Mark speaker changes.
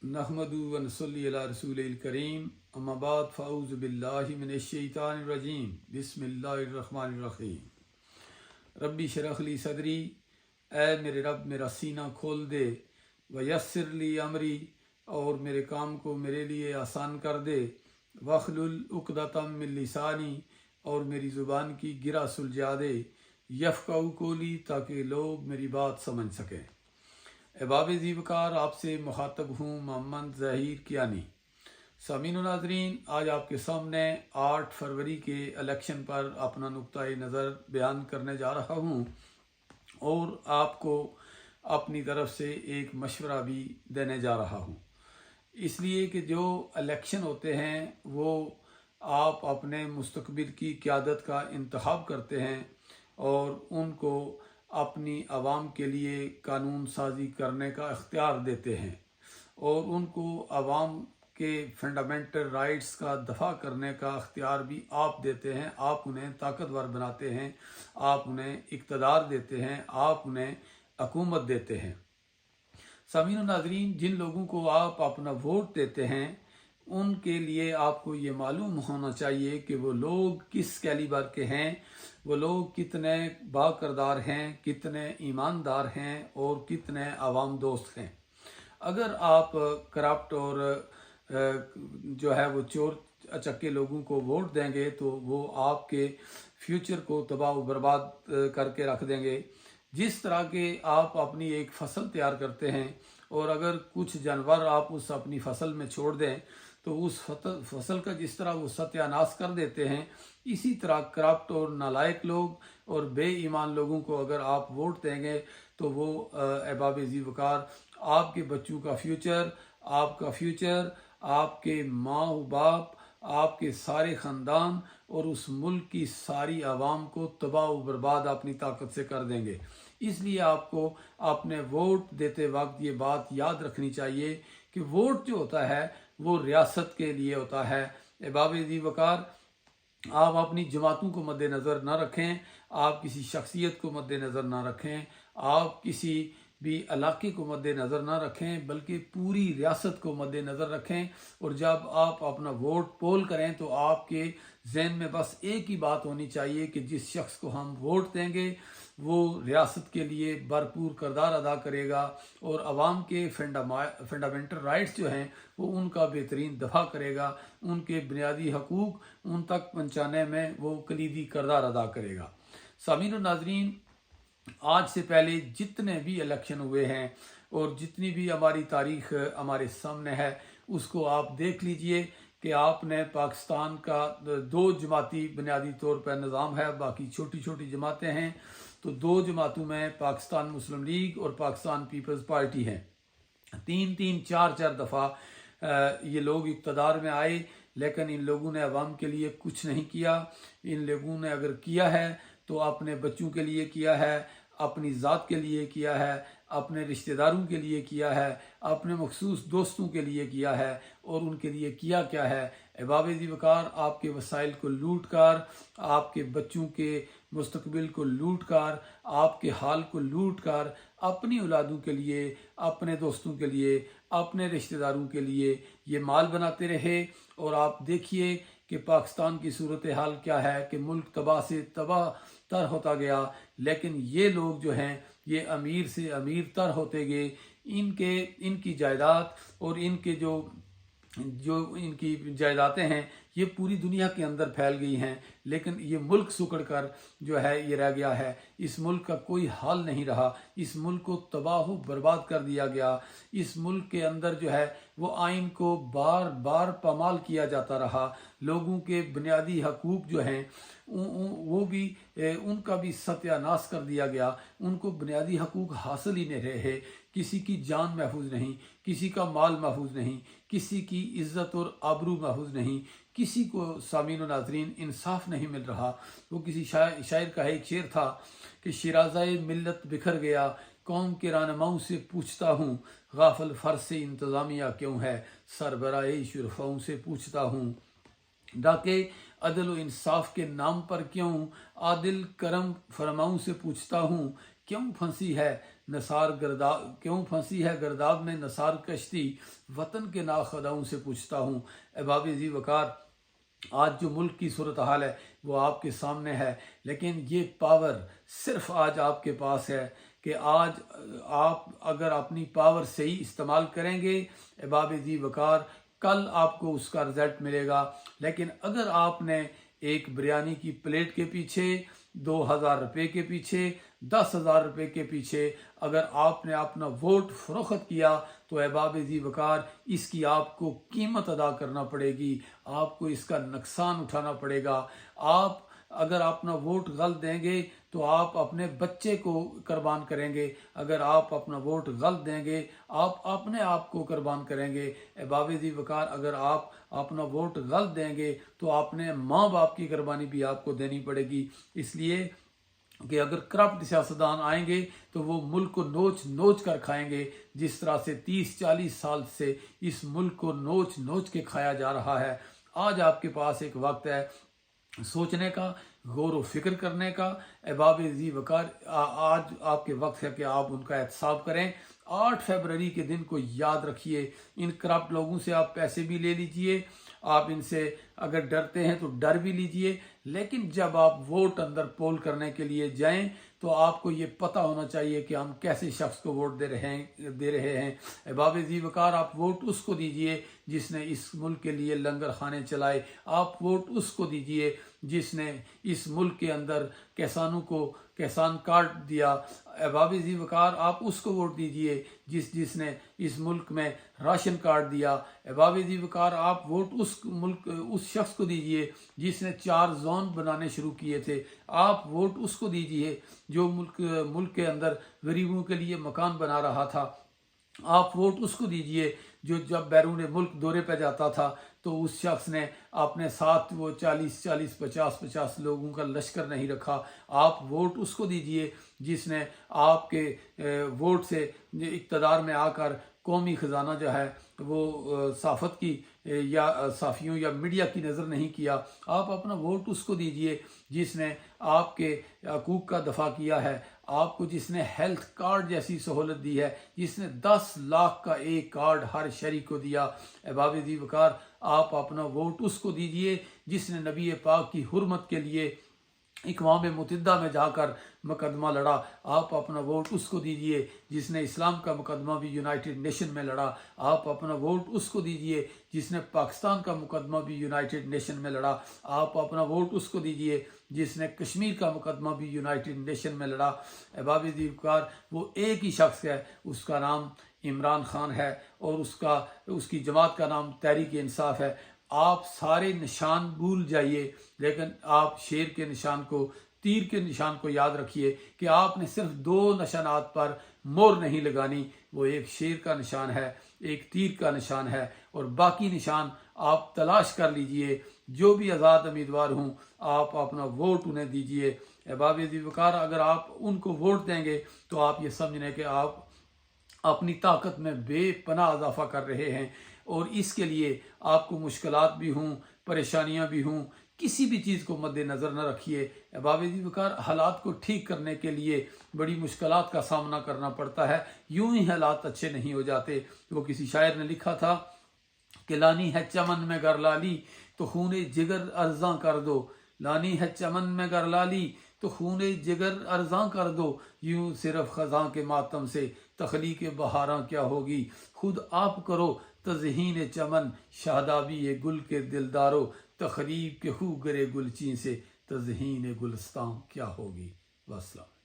Speaker 1: नहमदु व नसल्ली अला रसूलिल करीम अम्मा बाद फ़अऊज़ु बिल्लाहि मिनश शैतानिर रजीम बिस्मिल्लाहिर रहमानिर रहीम रब्बी शरह ली सदरी। ऐ मेरे रब मेरा सीना खोल दे, व यस्सिर ली अमरी, और मेरे काम को मेरे लिए आसान कर दे, वहलुल उक़दतम मिन लिसानी, और मेरी ज़ुबान की गिरा सुलझा दे, यफ़क़हू कौली, ताकि लोग मेरी बात समझ सकें। अहबाब ज़ीवकार, आपसे मुखातब हूँ मोहम्मद ज़हीर कियानी। सामीन व नाज़रीन, आज आपके सामने 8 फरवरी के इलेक्शन पर अपना नुक्ता नज़र बयान करने जा रहा हूँ और आपको अपनी तरफ से एक मशवरा भी देने जा रहा हूँ। इसलिए कि जो इलेक्शन होते हैं वो आप अपने मुस्तकबिल की क़यादत का इंतखाब करते हैं और उनको अपनी आवाम के लिए कानून साजी करने का इख्तियार देते हैं और उनको आवाम के फंडामेंटल राइट्स का दफ़ा करने का इख्तियार भी आप देते हैं। आप उन्हें ताकतवर बनाते हैं, आप उन्हें इक़्तिदार देते हैं, आप उन्हें हुकूमत देते हैं। सामीन नाज़रीन, जिन लोगों को आप अपना वोट देते हैं उनके लिए आपको ये मालूम होना चाहिए कि वो लोग किस कैलिबर के हैं, वो लोग कितने बाकिरदार हैं, कितने ईमानदार हैं और कितने आवाम दोस्त हैं। अगर आप करप्ट और जो है वो चोर अचक्के लोगों को वोट देंगे तो वो आपके फ्यूचर को तबाह व बर्बाद करके रख देंगे। जिस तरह के आप अपनी एक फसल तैयार करते हैं और अगर कुछ जानवर आप उस अपनी फसल में छोड़ दें तो उस फसल का जिस तरह वो सत्यानाश कर देते हैं, इसी तरह करप्ट और नालायक लोग और बेईमान लोगों को अगर आप वोट देंगे तो वो अहबाब ज़ीवकार आपके बच्चों का फ्यूचर, आपका फ्यूचर, आपके माँ बाप, आपके सारे ख़ानदान और उस मुल्क की सारी आवाम को तबाह व बर्बाद अपनी ताकत से कर देंगे। इसलिए आपको अपने वोट देते वक्त ये बात याद रखनी चाहिए कि वोट जो होता है वो रियासत के लिए होता है। अहबाब ज़ीवकार, आप अपनी जमातों को मद्देनज़र न रखें, आप किसी शख्सियत को मद्देनज़र न रखें, आप किसी भी इलाके को मद्देनज़र न रखें, बल्कि पूरी रियासत को मद्देनज़र रखें। और जब आप अपना वोट पोल करें तो आपके जहन में बस एक ही बात होनी चाहिए कि जिस शख्स को हम वोट देंगे वो रियासत के लिए भरपूर किरदार अदा करेगा और आवाम के फंडामेंटल राइट्स जो हैं वो उनका बेहतरीन दफ़ा करेगा, उनके बुनियादी हकूक़ उन तक पहुँचाने में वो कलीदी किरदार अदा करेगा। सामीन और नाज़रीन, आज से पहले जितने भी इलेक्शन हुए हैं और जितनी भी हमारी तारीख़ हमारे सामने है उसको आप देख लीजिए कि आपने पाकिस्तान का 2 जमाती बुनियादी तौर पर निज़ाम है, बाकी छोटी छोटी जमातें हैं। तो 2 जमातों में पाकिस्तान मुस्लिम लीग और पाकिस्तान पीपल्स पार्टी हैं। 3-3, 4-4 दफ़ा ये लोग इक़्तिदार में आए, लेकिन इन लोगों ने अवाम के लिए कुछ नहीं किया। इन लोगों ने अगर किया है तो अपने बच्चों के लिए किया है, अपनी ज़ात के लिए किया है, अपने रिश्तेदारों के लिए किया है, अपने मखसूस दोस्तों के लिए किया है। और उनके लिए किया क्या है? अहबाब ज़ीवकार, आपके वसाइल को लूट कर, आपके बच्चों के मुस्तकबिल को लूट कर, आपके हाल को लूट कर, अपनी औलादों के लिए, अपने दोस्तों के लिए, अपने रिश्तेदारों के लिए ये माल बनाते रहे। और आप देखिए कि पाकिस्तान की सूरत हाल क्या है कि मुल्क तबाह से तबाह तर होता गया, लेकिन ये लोग जो हैं ये अमीर से अमीर तर होते गए। इनकी जायदाद और इनके जो इनकी जायदादें हैं ये पूरी दुनिया के अंदर फैल गई हैं, लेकिन ये मुल्क सुकड़ कर जो है ये रह गया है। इस मुल्क का कोई हाल नहीं रहा, इस मुल्क को तबाह बर्बाद कर दिया गया। इस मुल्क के अंदर जो है वो आइन को बार बार पामाल किया जाता रहा। लोगों के बुनियादी हकूक़ जो हैं वो भी उनका भी सत्यानाश कर दिया गया। उनको बुनियादी हकूक़ हासिल ही नहीं रहे। किसी की जान महफूज नहीं, किसी का माल महफूज नहीं, किसी की इज़्ज़त और आबरू महफूज नहीं, किसी को सामीन व नाज़रीन इंसाफ नहीं मिल रहा। वो किसी शायर का एक शेर था कि शिराज़ाए मिल्लत बिखर गया, कौम के रहनुमाओं से पूछता हूँ, गाफिल फर्ज से इंतज़ामिया क्यों है, सरबराह शुरफ़ाओं से पूछता हूँ, डाके अदल व इंसाफ के नाम पर क्यों, आदिल करम फरमाऊं से पूछता हूँ, क्यों फंसी है نثار گرداب کیوں پھنسی ہے گرداب میں نثار کشتی وطن کے ناخداؤں سے پوچھتا ہوں۔ احباب ذی وقار، آج جو ملک کی صورتحال ہے وہ آپ کے سامنے ہے، لیکن یہ پاور صرف آج آپ کے پاس ہے کہ آج آپ اگر اپنی پاور صحیح استعمال کریں گے احباب ذی وقار، کل آپ کو اس کا رزلٹ ملے گا۔ لیکن اگر آپ نے ایک بریانی کی پلیٹ کے پیچھے، 2000 روپے کے پیچھے، 10,000 روپے کے پیچھے اگر آپ نے اپنا ووٹ فروخت کیا تو احباب ذی وقار اس کی آپ کو قیمت ادا کرنا پڑے گی، آپ کو اس کا نقصان اٹھانا پڑے گا۔ آپ اگر اپنا ووٹ غلط دیں گے تو آپ اپنے بچے کو قربان کریں گے، اگر آپ اپنا ووٹ غلط دیں گے آپ اپنے آپ کو قربان کریں گے۔ احباب ذی وقار، اگر آپ اپنا ووٹ غلط دیں گے تو اپنے ماں باپ کی قربانی بھی آپ کو دینی پڑے گی، اس لیے کہ اگر کرپٹ سیاستدان آئیں گے تو وہ ملک کو نوچ نوچ کر کھائیں گے، جس طرح سے 30-40 سال سے اس ملک کو نوچ نوچ کے کھایا جا رہا ہے۔ آج آپ کے پاس ایک وقت ہے سوچنے کا، غور و فکر کرنے کا۔ احباب ذی وقار، آج آپ کے وقت ہے کہ آپ ان کا احتساب کریں۔ 8 فروری کے دن کو یاد رکھیے، ان کرپٹ لوگوں سے آپ پیسے بھی لے لیجئے، آپ ان سے اگر ڈرتے ہیں تو ڈر بھی لیجئے، لیکن جب آپ ووٹ اندر پول کرنے کے لیے جائیں تو آپ کو یہ پتہ ہونا چاہیے کہ ہم کیسے شخص کو ووٹ دے رہے ہیں۔ احباب ذی وقار، آپ ووٹ اس کو دیجئے جس نے اس ملک کے لیے لنگر خانے چلائے، آپ ووٹ اس کو دیجئے جس نے اس ملک کے اندر کسانوں کو کسان کارڈ دیا۔ احباب ذی وقار، آپ اس کو ووٹ دیجئے جس نے اس ملک میں راشن کارڈ دیا۔ احباب ذی وقار، آپ ووٹ اس شخص کو دیجئے جس نے 4 زون بنانے شروع کیے تھے، آپ ووٹ اس کو دیجئے جو ملک کے اندر غریبوں کے لیے مکان بنا رہا تھا، آپ ووٹ اس کو دیجئے جو جب بیرون ملک دورے پہ جاتا تھا تو اس شخص نے اپنے ساتھ وہ 50 لوگوں کا لشکر نہیں رکھا، آپ ووٹ اس کو دیجئے جس نے آپ کے ووٹ سے اقتدار میں آ کر قومی خزانہ جو ہے وہ صحافت کی یا صحافیوں یا میڈیا کی نظر نہیں کیا، آپ اپنا ووٹ اس کو دیجئے جس نے آپ کے حقوق کا دفاع کیا ہے، آپ کو جس نے ہیلتھ کارڈ جیسی سہولت دی ہے، جس نے 10 لاکھ کا ایک کارڈ ہر شہری کو دیا۔ احباب ذی وقار، آپ اپنا ووٹ اس کو دیجئے جس نے نبی پاک کی حرمت کے لیے اقوام متحدہ میں جا کر مقدمہ لڑا، آپ اپنا ووٹ اس کو دیجئے جس نے اسلام کا مقدمہ بھی یونائٹڈ نیشن میں لڑا، آپ اپنا ووٹ اس کو دیجئے جس نے پاکستان کا مقدمہ بھی یونائٹڈ نیشن میں لڑا، آپ اپنا ووٹ اس کو دیجئے جس نے کشمیر کا مقدمہ بھی یونائٹڈ نیشن میں لڑا۔ احباب ذی وقار، وہ ایک ہی شخص ہے، اس کا نام عمران خان ہے اور اس کی جماعت کا نام تحریک انصاف ہے۔ آپ سارے نشان بھول جائیے، لیکن آپ شیر کے نشان کو، تیر کے نشان کو یاد رکھیے کہ آپ نے صرف 2 نشانات پر مور نہیں لگانی، وہ ایک شیر کا نشان ہے، ایک تیر کا نشان ہے، اور باقی نشان آپ تلاش کر لیجئے۔ جو بھی آزاد امیدوار ہوں آپ اپنا ووٹ انہیں دیجئے۔ احباب ذی وقار، اگر آپ ان کو ووٹ دیں گے تو آپ یہ سمجھیں کہ آپ اپنی طاقت میں بے پناہ اضافہ کر رہے ہیں، اور اس کے لیے آپ کو مشکلات بھی ہوں، پریشانیاں بھی ہوں، کسی بھی چیز کو مد نظر نہ رکھیے۔ احباب ذی وقار، حالات کو ٹھیک کرنے کے لیے بڑی مشکلات کا سامنا کرنا پڑتا ہے، یوں ہی حالات اچھے نہیں ہو جاتے۔ وہ کسی شاعر نے لکھا تھا کہ لانی ہے چمن میں گر لالی تو خون جگر ارزاں کر دو، لانی ہے چمن میں گر لالی تو خون جگر ارزاں کر دو، یوں صرف خزاں کے ماتم سے تخلیق بہاراں کیا ہوگی، خود آپ کرو تزہین چمن شادابی گل کے دلدارو، تخریب کے خو گرے گلچین سے تزہین گلستان کیا ہوگی۔ وسلام۔